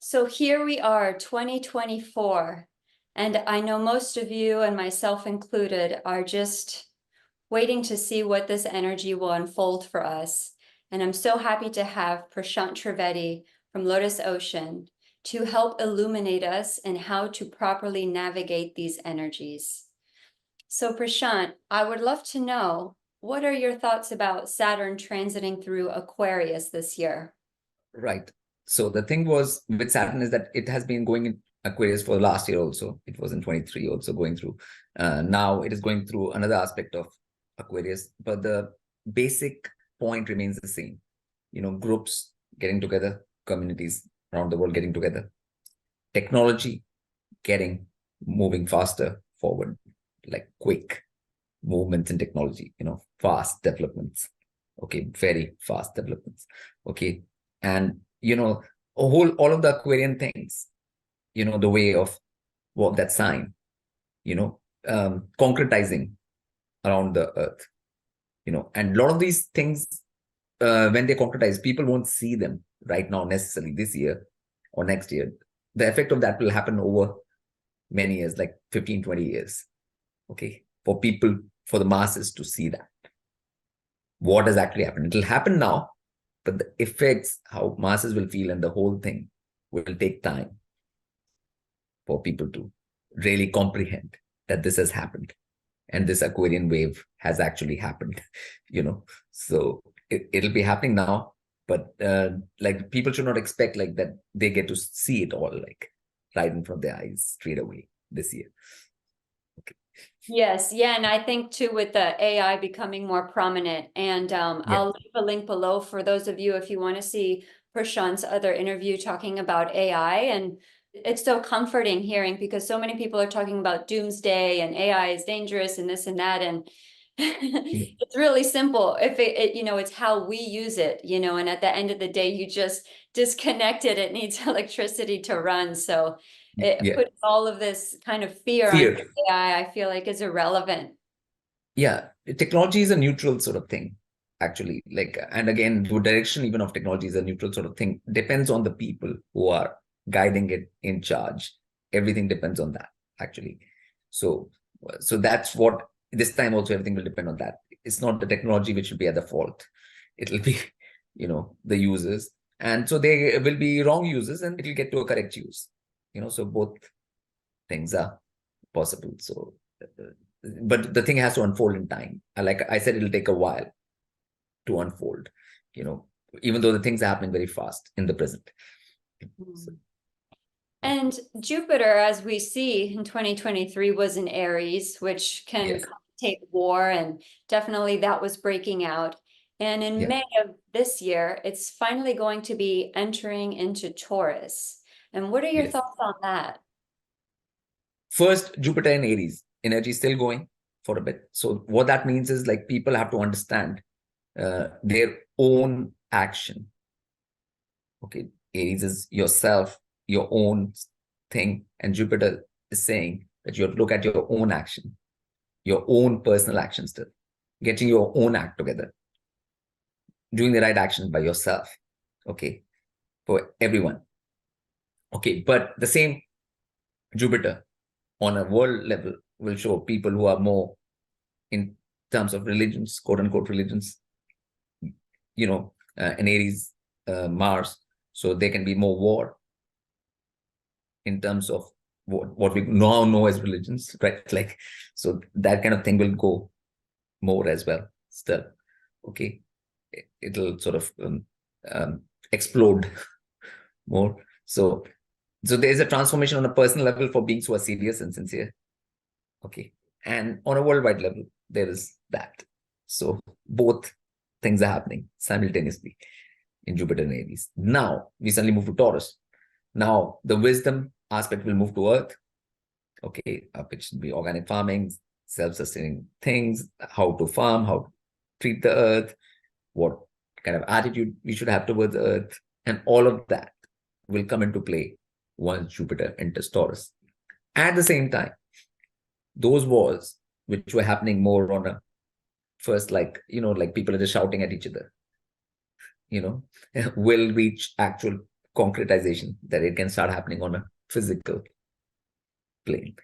So here we are, 2024, and I know most of you, and myself included, are just waiting to see what this energy will unfold for us. And I'm so happy to have Prashant Trivedi from Lotus Ocean to help illuminate us in how to properly navigate these energies. So Prashant, I would love to know, what are your thoughts about Saturn transiting through Aquarius this year? Right. So the thing was with Saturn is that it has been going in Aquarius for the last year also. It was in 23 also going through. Now it is going through another aspect of Aquarius, but the basic point remains the same. Groups getting together, communities around the world getting together, technology moving faster forward, like quick movements in technology, fast developments. Okay, very fast developments. Okay. And all of the Aquarian things, the way of what that sign, concretizing around the earth, and a lot of these things, when they concretize, people won't see them right now necessarily this year or next year. The effect of that will happen over many years, like 15, 20 years. Okay, for people, for the masses to see that. What has actually happened? It will happen now, but the effects, how masses will feel and the whole thing will take time for people to really comprehend that this has happened and this Aquarian wave has actually happened, So it'll be happening now, but like people should not expect like that they get to see it all like right in front of their eyes straight away this year. Okay. Yes, yeah, and I think too with the AI becoming more prominent, and I'll leave a link below for those of you if you want to see Prashant's other interview talking about AI. And it's so comforting hearing, because so many people are talking about doomsday and AI is dangerous and this and that, and it's really simple. If it's how we use it, and at the end of the day, you just disconnect it. It needs electricity to run. So it puts all of this kind of fear on AI, I feel like, is irrelevant. Yeah, technology is a neutral sort of thing, actually. And again, the direction even of technology is a neutral sort of thing. Depends on the people who are guiding it, in charge. Everything depends on that, actually. So that's what this time also everything will depend on that. It's not the technology which will be at the fault. It'll be, the users. And so they will be wrong users and it will get to a correct use. So both things are possible. So but the thing has to unfold in time. Like I said, it'll take a while to unfold, even though the things are happening very fast in the present. So. And Jupiter, as we see in 2023, was in Aries, which can take war, and definitely that was breaking out. And in May of this year, it's finally going to be entering into Taurus. And what are your thoughts on that? First, Jupiter in Aries, energy is still going for a bit. So what that means is like people have to understand their own action. Okay, Aries is yourself, your own thing, and Jupiter is saying that you have to look at your own action, your own personal action still, getting your own act together, doing the right actions by yourself. Okay, for everyone. Okay, but the same Jupiter on a world level will show people who are more in terms of religions, quote unquote religions, an Aries, Mars, so there can be more war in terms of what we now know as religions, right? Like, so that kind of thing will go more as well still. Okay, it'll sort of explode more. So there's a transformation on a personal level for beings who are serious and sincere. Okay, and on a worldwide level, there is that. So both things are happening simultaneously in Jupiter and Aries. Now we suddenly move to Taurus. Now the wisdom aspect will move to Earth. Okay, which should be organic farming, self-sustaining things, how to farm, how to treat the earth, what kind of attitude we should have towards the earth, and all of that will come into play once Jupiter enters Taurus. At the same time, those wars which were happening more on a first, like people are just shouting at each other, will reach actual concretization, that it can start happening on a physical plane.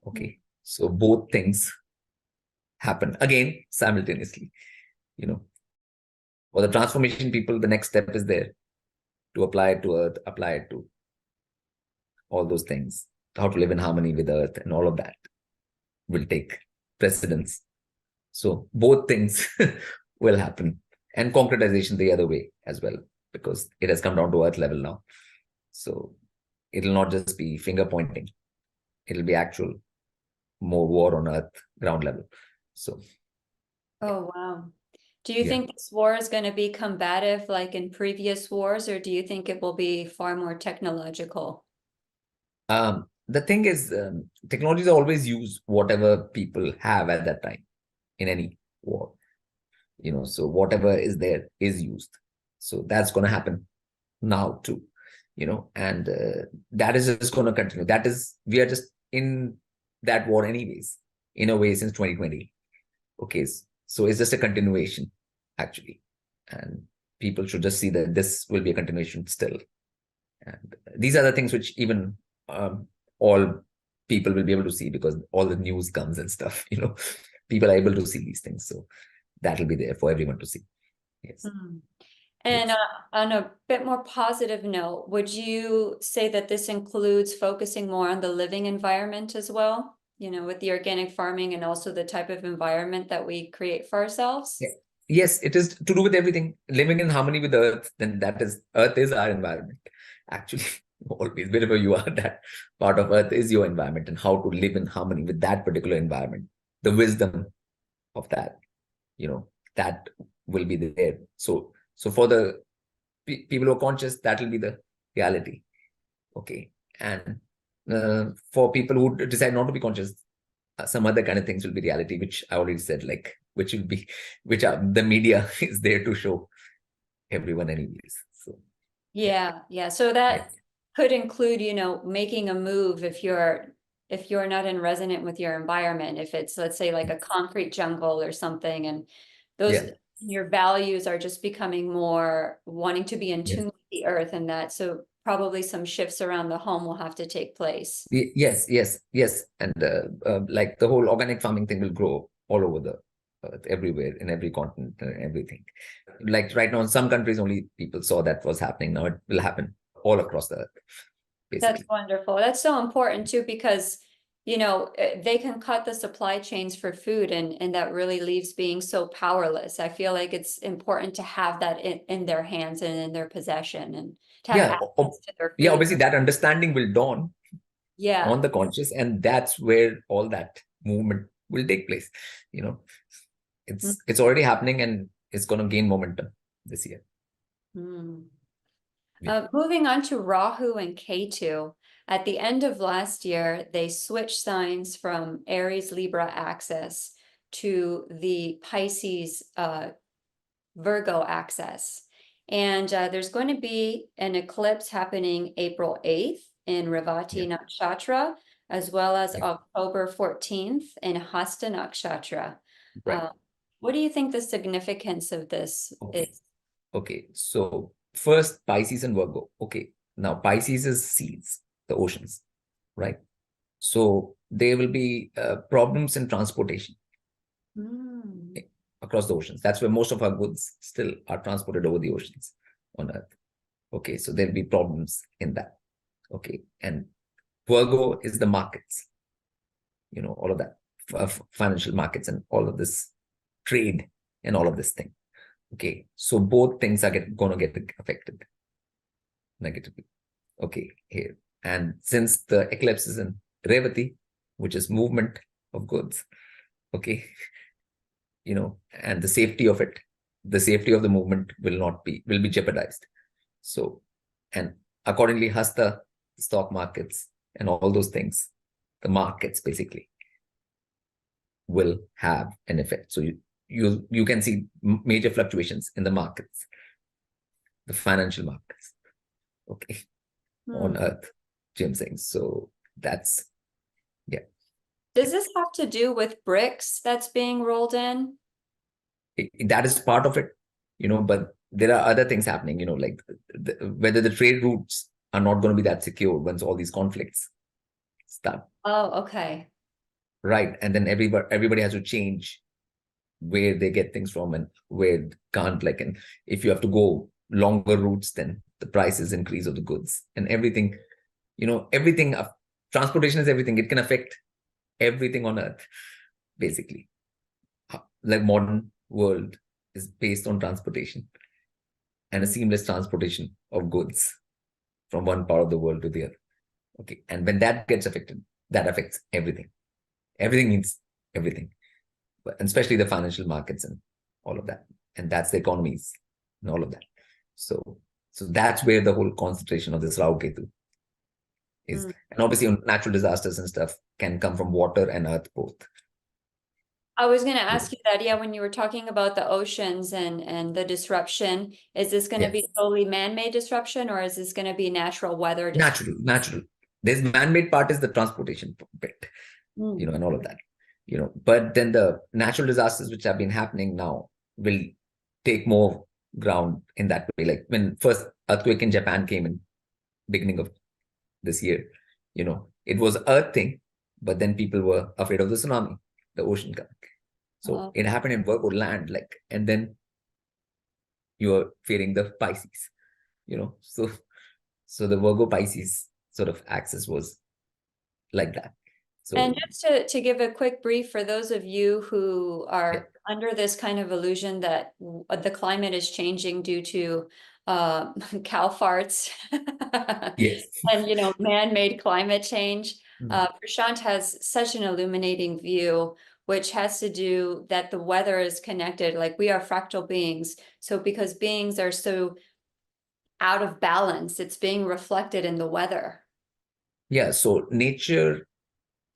Okay, so both things happen again simultaneously. For the transformation people, the next step is there to apply it to Earth, apply it to all those things, how to live in harmony with Earth, and all of that will take precedence. So both things will happen, and concretization the other way as well, because it has come down to Earth level now. So it'll not just be finger pointing, it'll be actual more war on Earth ground level. So oh wow. Do you think this war is going to be combative like in previous wars, or do you think it will be far more technological? The thing is, technologies always use whatever people have at that time in any war. So whatever is there is used. So that's going to happen now too. And that is just going to continue. We are just in that war anyways, in a way, since 2020. Okay, so it's just a continuation, actually. And people should just see that this will be a continuation still. And these are the things which even all people will be able to see, because all the news comes and stuff, people are able to see these things. So that will be there for everyone to see. Yes. And Yes. on a bit more positive note, would you say that this includes focusing more on the living environment as well? With the organic farming and also the type of environment that we create for ourselves? Yeah. Yes, it is to do with everything. Living in harmony with the Earth, then Earth is our environment. Actually, always, wherever you are, that part of Earth is your environment, and how to live in harmony with that particular environment. The wisdom of that, that will be there. So for the people who are conscious, that will be the reality. Okay. And for people who decide not to be conscious, some other kind of things will be reality, which I already said, like which are the media is there to show everyone anyways. So So that could include making a move if you're not in resonant with your environment, if it's, let's say, like a concrete jungle or something, and those your values are just becoming more wanting to be in tune with the earth, and that, so probably some shifts around the home will have to take place. Yes. And like the whole organic farming thing will grow all over the earth, everywhere, in every continent and everything. Like right now in some countries only people saw that was happening. Now it will happen all across the earth, basically. That's wonderful. That's so important too, because they can cut the supply chains for food, and that really leaves being so powerless. I feel like it's important to have that in their hands and in their possession, and to have access to their food. Obviously that understanding will dawn on the conscious, and that's where all that movement will take place. It's already happening, and it's going to gain momentum this year. Moving on to Rahu and Ketu. At the end of last year, they switched signs from Aries Libra axis to the Pisces Virgo axis. And there's going to be an eclipse happening April 8th in Revati Nakshatra, as well as October 14th in Hasta Nakshatra. Right. What do you think the significance of this is? Okay, so first Pisces and Virgo. Okay, now Pisces is seas, the oceans, right? So there will be problems in transportation across the oceans. That's where most of our goods still are transported over the oceans on Earth. Okay, so there'll be problems in that. Okay, and Virgo is the markets, all of that, financial markets and all of this trade and all of this thing. Okay, so both things are going to get affected negatively. Okay, here. And since the eclipse is in Revati, which is movement of goods, okay, and the safety of the movement will be jeopardized. So, and accordingly, Hasta, the stock markets and all those things, the markets basically will have an effect. So you can see major fluctuations in the markets, the financial markets, okay, on Earth, Jim saying. So that's, Does this have to do with BRICS that's being rolled in? That is part of it, but there are other things happening, like whether the trade routes are not going to be that secure once all these conflicts start. Oh, okay. Right. And then everybody has to change where they get things from and where can't, like, and if you have to go longer routes, then the prices increase of the goods and everything, everything. Transportation is everything. It can affect everything on earth, basically. Like modern world is based on transportation and a seamless transportation of goods from one part of the world to the other. Okay. And when that gets affected, that affects everything. Everything means everything, and especially the financial markets and all of that. And that's the economies and all of that. So that's where the whole concentration of this Rahu Ketu is. And obviously natural disasters and stuff can come from water and earth both. I was going to ask you that, yeah, when you were talking about the oceans and the disruption, is this going to be totally man-made disruption, or is this going to be natural weather disruption? Natural. There's man-made part is the transportation bit, and all of that, but then the natural disasters which have been happening now will take more ground in that way. Like when first earthquake in Japan came in beginning of this year, it was earth thing, but then people were afraid of the tsunami, the ocean coming. So it happened in Virgo land, like, and then you're fearing the Pisces, so the Virgo Pisces sort of axis was like that. So, and just to give a quick brief for those of you who are under this kind of illusion that the climate is changing due to cow farts and man-made climate change, Prashant has such an illuminating view, which has to do that the weather is connected. Like, we are fractal beings, so because beings are so out of balance, it's being reflected in the weather. So nature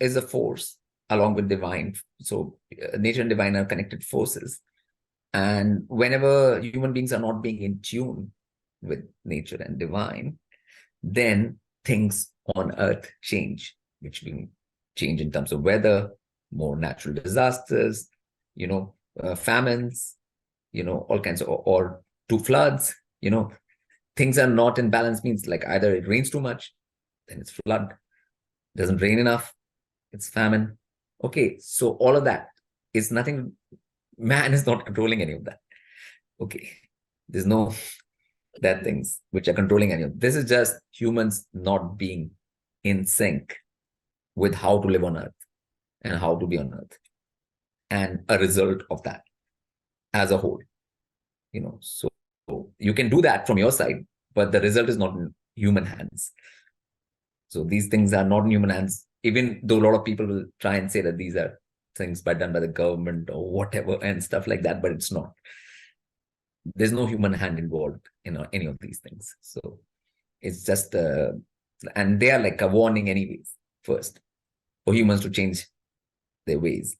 is a force along with divine. So nature and divine are connected forces. And whenever human beings are not being in tune with nature and divine, then things on earth change, which means change in terms of weather, more natural disasters, famines, all kinds of, or two floods, things are not in balance means like either it rains too much, then it's flood, doesn't rain enough, it's famine. Okay, so all of that is nothing. Man is not controlling any of that. Okay, there's no that things which are controlling any of this. Is just humans not being in sync with how to live on earth and how to be on earth, and a result of that as a whole. So you can do that from your side, but the result is not in human hands. So these things are not in human hands, even though a lot of people will try and say that these are things done by the government or whatever and stuff like that, but it's not. There's no human hand involved in any of these things. So it's just, and they are like a warning anyways, first, for humans to change their ways.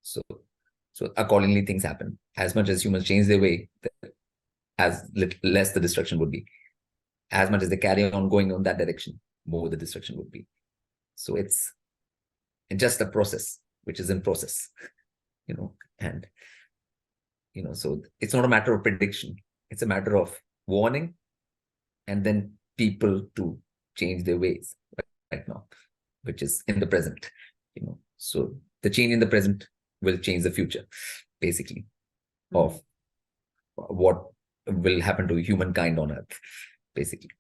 So accordingly, things happen. As much as humans change their way, as less the destruction would be. As much as they carry on going on that direction, more the destruction would be. So it's just a process, which is in process, and, so it's not a matter of prediction. It's a matter of warning, and then people to change their ways right now, which is in the present, so the change in the present will change the future, basically, of what will happen to humankind on earth, basically.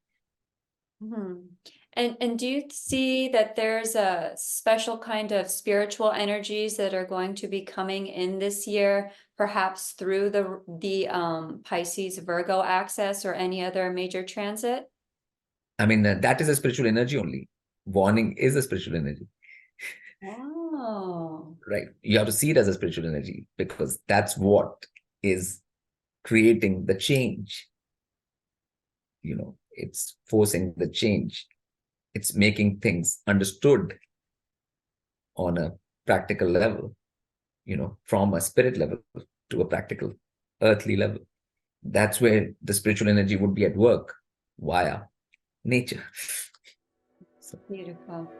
And do you see that there's a special kind of spiritual energies that are going to be coming in this year, perhaps through the Pisces Virgo axis or any other major transit? I mean, that is a spiritual energy only. Warning is a spiritual energy. Oh. Right. You have to see it as a spiritual energy, because that's what is creating the change. It's forcing the change. It's making things understood on a practical level, from a spirit level to a practical earthly level. That's where the spiritual energy would be at work via nature. Beautiful.